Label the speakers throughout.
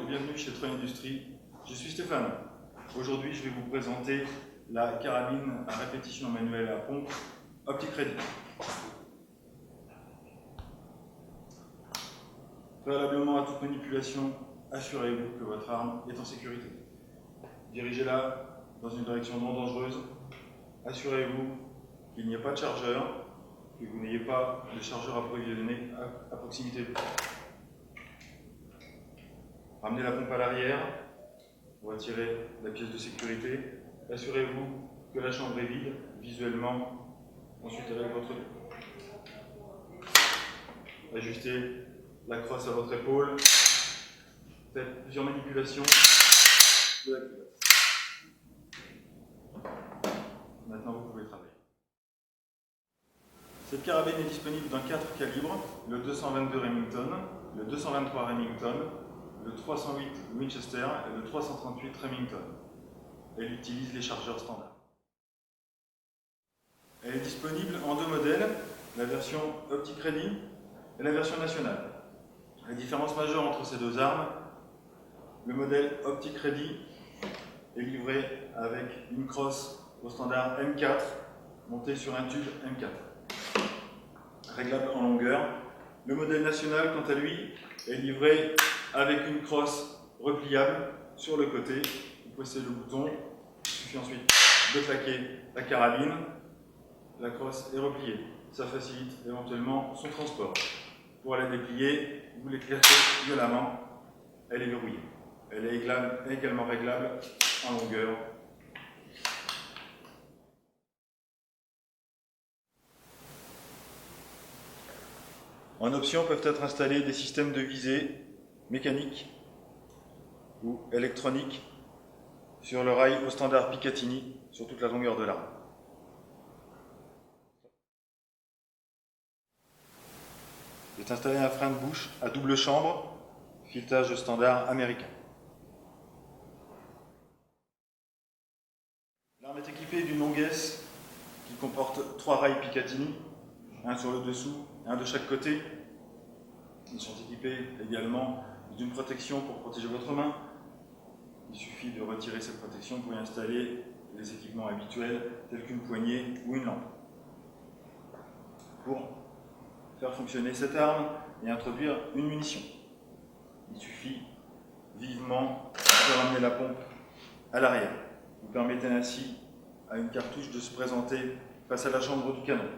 Speaker 1: bienvenue chez Treuil Industries. Je suis Stéphane. Aujourd'hui, je vais vous présenter la carabine à répétition manuelle à pompe OptiCready. Préalablement à toute manipulation, assurez-vous que votre arme est en sécurité. Dirigez-la dans une direction non dangereuse. Assurez-vous qu'il n'y ait pas de chargeur, que vous n'ayez pas de chargeur approvisionné à proximité de vous. Ramenez la pompe à l'arrière, retirez la pièce de sécurité, assurez-vous que la chambre est vide, visuellement, ensuite avec votre dos. Ajustez la crosse à votre épaule, faites plusieurs manipulations de la culotte. Maintenant vous pouvez travailler. Cette carabine est disponible dans 4 calibres, le 222 Remington, le 223 Remington, le 308 Winchester et le 338 Remington. Elle utilise les chargeurs standards. Elle est disponible en 2 modèles, la version OptiCready et la version nationale. La différence majeure entre ces deux armes, le modèle OptiCready est livré avec une crosse au standard M4 montée sur un tube M4, réglable en longueur. Le modèle national, quant à lui, est livré avec une crosse repliable sur le côté. Vous poussez le bouton, il suffit ensuite de claquer la carabine, la crosse est repliée. Ça facilite éventuellement son transport. Pour la déplier, vous l'éclairez violemment, elle est verrouillée. Elle est également réglable en longueur. En option peuvent être installés des systèmes de visée mécaniques ou électroniques sur le rail au standard Picatinny sur toute la longueur de l'arme. Est installé un frein de bouche à double chambre, filetage standard américain. L'arme est équipée d'une longuesse qui comporte 3 rails Picatinny, un sur le dessous, un de chaque côté. Ils sont équipés également d'une protection pour protéger votre main. Il suffit de retirer cette protection pour y installer les équipements habituels tels qu'une poignée ou une lampe. Pour faire fonctionner cette arme et introduire une munition, il suffit vivement de ramener la pompe à l'arrière. Vous permettez ainsi à une cartouche de se présenter face à la chambre du canon.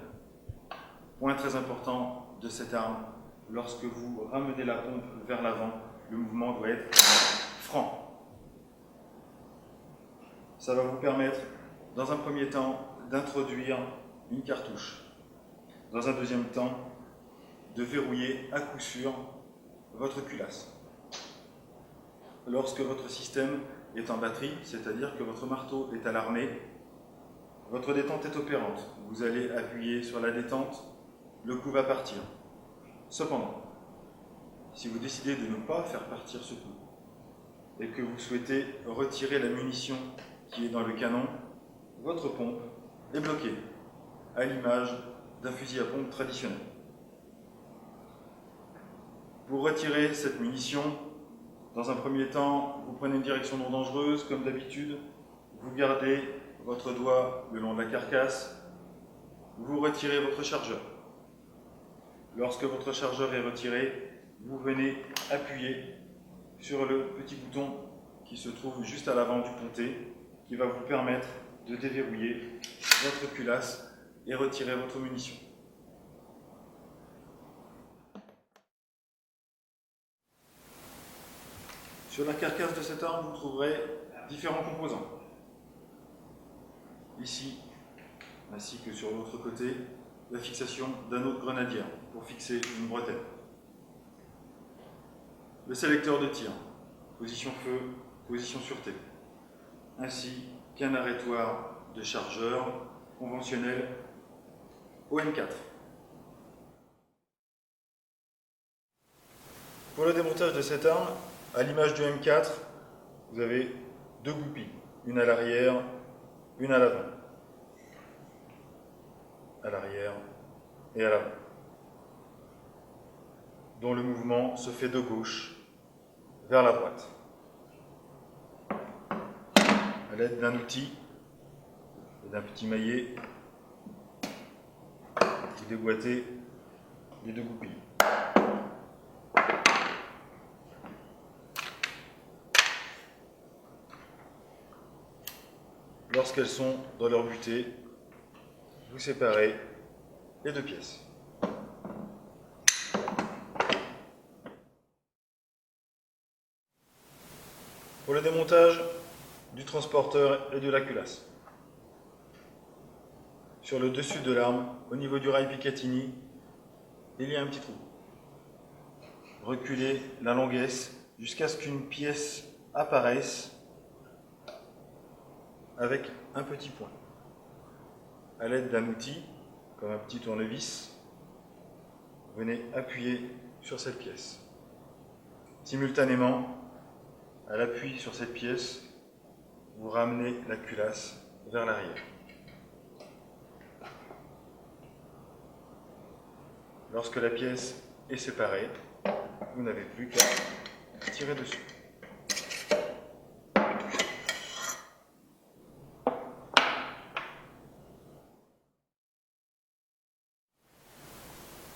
Speaker 1: Point très important de cette arme, lorsque vous ramenez la pompe vers l'avant, le mouvement doit être franc. Ça va vous permettre, dans un premier temps, d'introduire une cartouche. Dans un deuxième temps, de verrouiller à coup sûr votre culasse. Lorsque votre système est en batterie, c'est-à-dire que votre marteau est à l'armée, votre détente est opérante. Vous allez appuyer sur la détente, le coup va partir. Cependant, si vous décidez de ne pas faire partir ce coup et que vous souhaitez retirer la munition qui est dans le canon, votre pompe est bloquée, à l'image d'un fusil à pompe traditionnel. Pour retirer cette munition, dans un premier temps, vous prenez une direction non dangereuse, comme d'habitude, vous gardez votre doigt le long de la carcasse, vous retirez votre chargeur. Lorsque votre chargeur est retiré, vous venez appuyer sur le petit bouton qui se trouve juste à l'avant du pontet, qui va vous permettre de déverrouiller votre culasse et retirer votre munition. Sur la carcasse de cette arme, vous trouverez différents composants. Ici, ainsi que sur l'autre côté, la fixation d'un autre grenadier pour fixer une bretelle. Le sélecteur de tir, position feu, position sûreté, ainsi qu'un arrêtoir de chargeur conventionnel au M4. Pour le démontage de cette arme, à l'image du M4, vous avez 2 goupilles, une à l'arrière, une à l'avant. À l'arrière et à l'avant, dont le mouvement se fait de gauche vers la droite. l'aide d'un outil et d'un petit maillet, vous déboîtez les deux goupilles. Lorsqu'elles sont dans leur butée, vous séparez les deux pièces. Pour le démontage du transporteur et de la culasse, sur le dessus de l'arme, au niveau du rail Picatinny, il y a un petit trou. Reculez la longuesse jusqu'à ce qu'une pièce apparaisse avec un petit point. À l'aide d'un outil, comme un petit tournevis, venez appuyer sur cette pièce. Simultanément, à l'appui sur cette pièce, vous ramenez la culasse vers l'arrière. Lorsque la pièce est séparée, vous n'avez plus qu'à tirer dessus.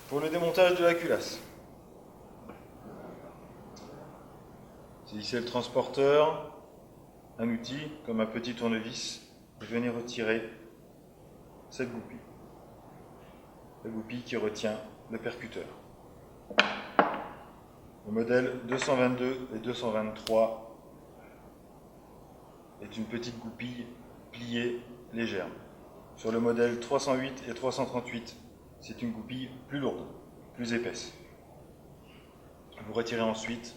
Speaker 1: Pour le démontage de la culasse, saisissez le transporteur, un outil comme un petit tournevis, et venez retirer cette goupille. La goupille qui retient le percuteur. Le modèle 222 et 223 est une petite goupille pliée légère. Sur le modèle 308 et 338, c'est une goupille plus lourde, plus épaisse. Vous retirez ensuite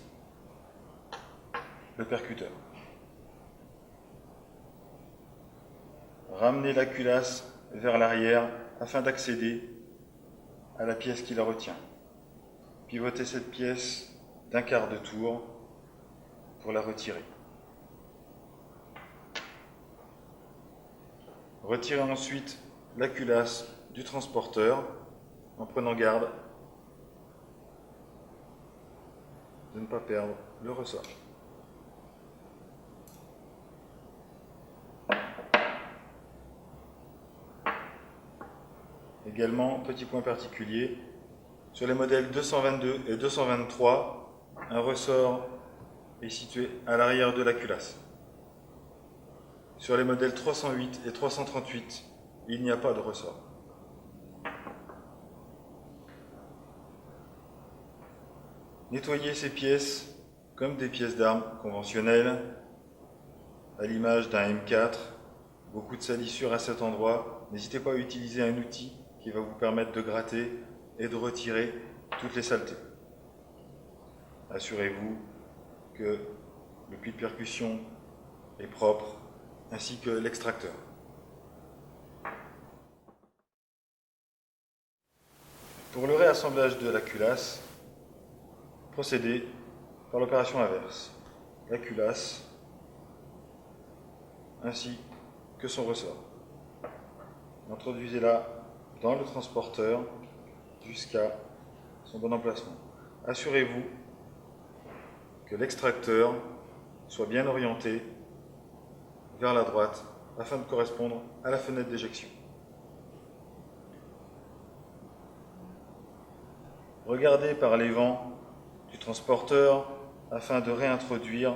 Speaker 1: le percuteur. Ramenez la culasse vers l'arrière afin d'accéder à la pièce qui la retient. Pivotez cette pièce d'un quart de tour pour la retirer. Retirez ensuite la culasse du transporteur en prenant garde de ne pas perdre le ressort. Également, petit point particulier, sur les modèles 222 et 223, un ressort est situé à l'arrière de la culasse. Sur les modèles 308 et 338, il n'y a pas de ressort. Nettoyez ces pièces comme des pièces d'armes conventionnelles, à l'image d'un M4, beaucoup de salissures à cet endroit. N'hésitez pas à utiliser un outil qui va vous permettre de gratter et de retirer toutes les saletés. Assurez-vous que le puits de percussion est propre, ainsi que l'extracteur. Pour le réassemblage de la culasse, procédez par l'opération inverse. La culasse, ainsi que son ressort. Introduisez-la dans le transporteur jusqu'à son bon emplacement. Assurez-vous que l'extracteur soit bien orienté vers la droite afin de correspondre à la fenêtre d'éjection. Regardez par les vents du transporteur afin de réintroduire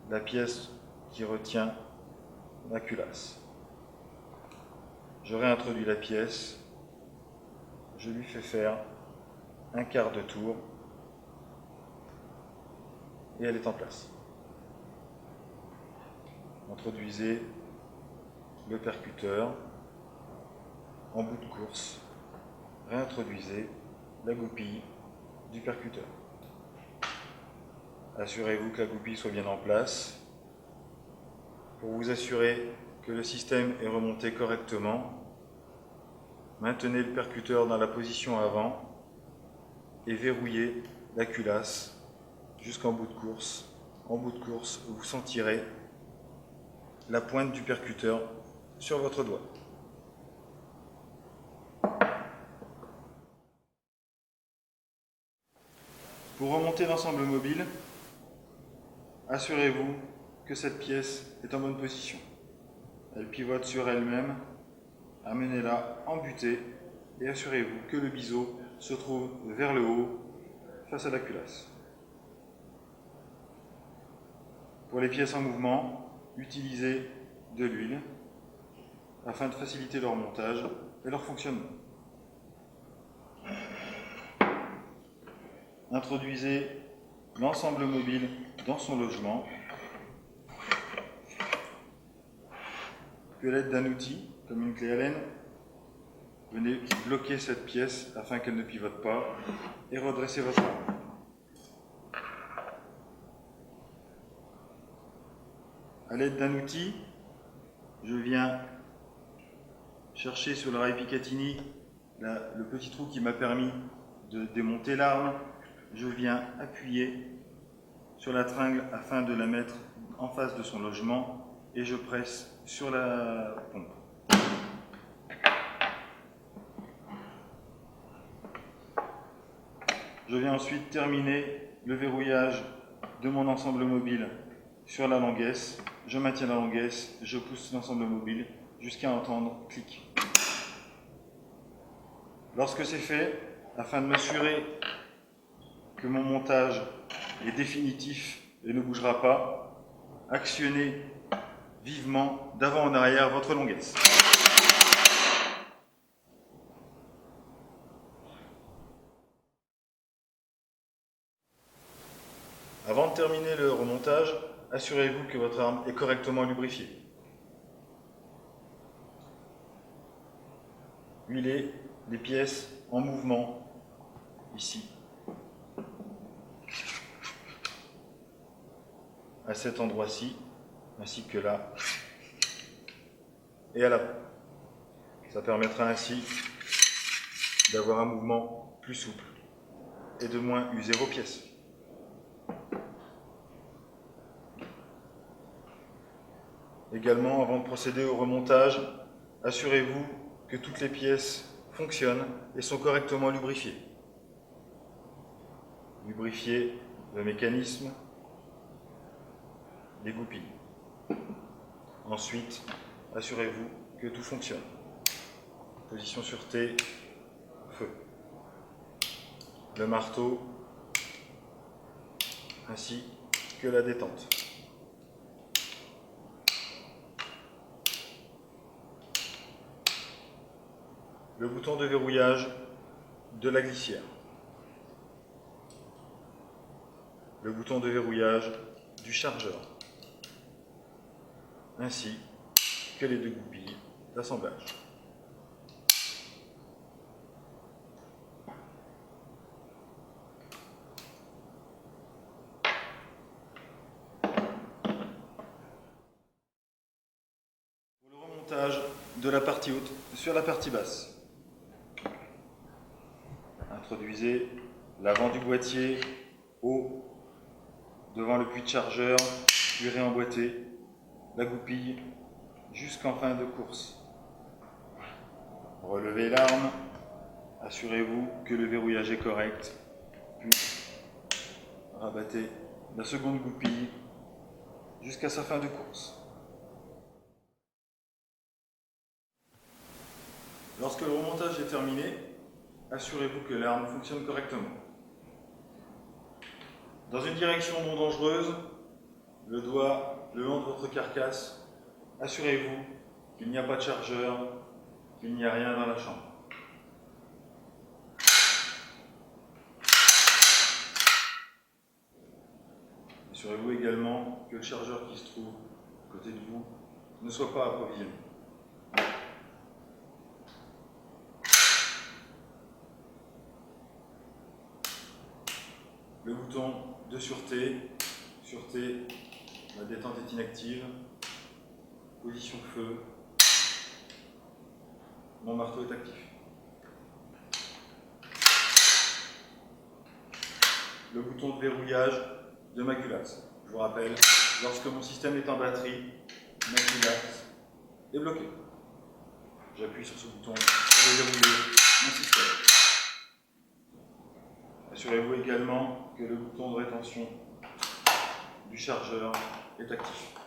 Speaker 1: la pièce qui retient la culasse. Je réintroduis la pièce, je lui fais faire un quart de tour et elle est en place. Introduisez le percuteur en bout de course, réintroduisez la goupille du percuteur. Assurez-vous que la goupille soit bien en place. Pour vous assurer que le système est remonté correctement, maintenez le percuteur dans la position avant et verrouillez la culasse jusqu'en bout de course. En bout de course, vous sentirez la pointe du percuteur sur votre doigt. Pour remonter l'ensemble mobile, assurez-vous que cette pièce est en bonne position. Elle pivote sur elle-même, amenez-la en butée et assurez-vous que le biseau se trouve vers le haut face à la culasse. Pour les pièces en mouvement, utilisez de l'huile afin de faciliter leur montage et leur fonctionnement. Introduisez l'ensemble mobile dans son logement. Puis à l'aide d'un outil, comme une clé Allen, venez bloquer cette pièce afin qu'elle ne pivote pas et redresser votre arme. À l'aide d'un outil, je viens chercher sur le rail Picatinny le petit trou qui m'a permis de démonter l'arme. Je viens appuyer sur la tringle afin de la mettre en face de son logement et je presse sur la pompe. Je viens ensuite terminer le verrouillage de mon ensemble mobile sur la languesse. Je maintiens la languesse, je pousse l'ensemble mobile jusqu'à entendre clic. Lorsque c'est fait, afin de m'assurer que mon montage est définitif et ne bougera pas, actionnez vivement d'avant en arrière votre languesse. Avant de terminer le remontage, assurez-vous que votre arme est correctement lubrifiée. Huilez les pièces en mouvement, ici, à cet endroit-ci, ainsi que là, et à l'avant. Ça permettra ainsi d'avoir un mouvement plus souple et de moins user vos pièces. Également, avant de procéder au remontage, assurez-vous que toutes les pièces fonctionnent et sont correctement lubrifiées. Lubrifiez le mécanisme, les goupilles. Ensuite, assurez-vous que tout fonctionne. Position sûreté, feu. Le marteau, ainsi que la détente. Le bouton de verrouillage de la glissière. Le bouton de verrouillage du chargeur, ainsi que les deux goupilles d'assemblage. Pour le remontage de la partie haute sur la partie basse, introduisez l'avant du boîtier haut devant le puits de chargeur, puis réemboîtez la goupille jusqu'en fin de course. Relevez l'arme, assurez-vous que le verrouillage est correct, puis rabattez la seconde goupille jusqu'à sa fin de course. Lorsque le remontage est terminé, assurez-vous que l'arme fonctionne correctement. Dans une direction non dangereuse, le doigt le long de votre carcasse, assurez-vous qu'il n'y a pas de chargeur, qu'il n'y a rien dans la chambre. Assurez-vous également que le chargeur qui se trouve à côté de vous ne soit pas approvisionné. Le bouton de sûreté, la détente est inactive, position feu, mon marteau est actif. Le bouton de verrouillage de ma culasse. Je vous rappelle, lorsque mon système est en batterie, ma culasse est bloquée. J'appuie sur ce bouton pour déverrouiller mon système. Assurez-vous également que le bouton de rétention du chargeur est actif.